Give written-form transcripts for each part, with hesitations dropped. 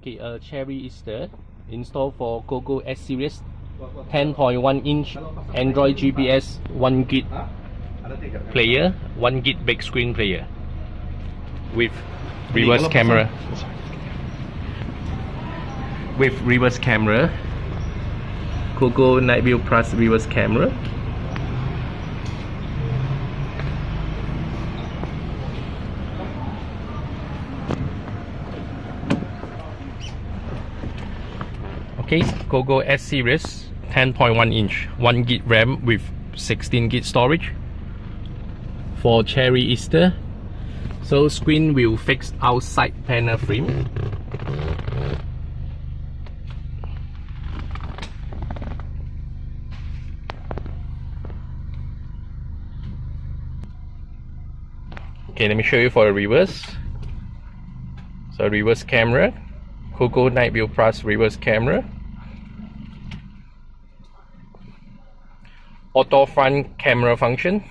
Okay, Chery Easter installed for Cogoo S series 10.1 inch Android GpS 1 gig player, 1 gig big screen player with reverse camera. With reverse camera, Cogoo Night View Plus reverse camera. Okay, Cogoo S series 10.1 inch 1 gig RAM with 16 gig storage for Chery Easter. So screen will fix outside panel frame. Okay, let me show you for the reverse. So reverse camera, Cogoo Night View Plus reverse camera. Auto front camera function.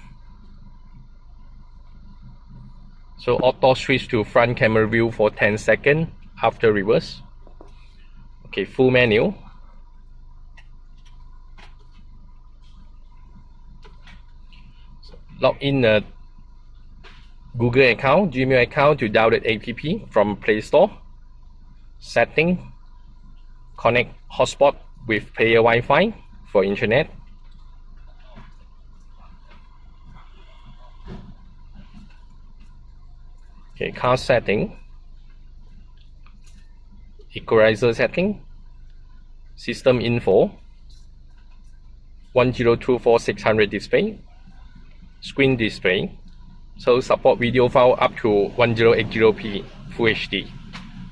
So auto switch to front camera view for 10 seconds after reverse. Okay, full menu. So, log in a Google account, Gmail account to download app from Play Store. Setting. Connect hotspot with player Wi-Fi for internet. Okay, car setting, equalizer setting, system info, 1024600 display, screen display, so support video file up to 1080p Full HD,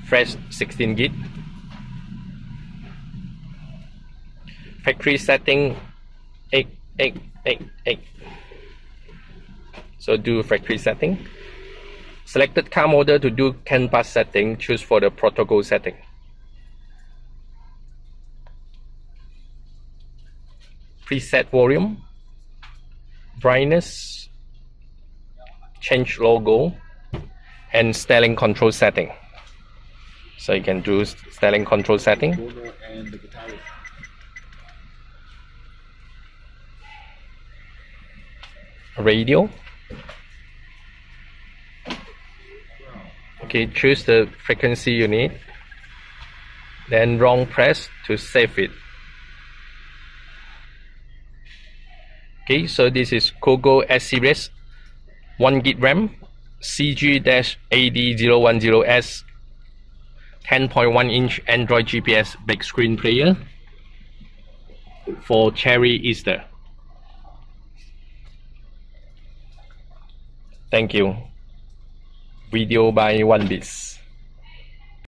flash 16 gig, factory setting 8. So do factory setting. Selected car model to do CAN bus setting, choose for the protocol setting. Preset volume, brightness, change logo, and styling control setting. So you can do styling control setting. Radio. Okay, choose the frequency you need, then wrong press to save it. Okay, so this is Cogoo S series 1 gig RAM CG-AD010S 10.1 inch Android GpS big screen player for Chery Easter. Thank you. Video by 1bis.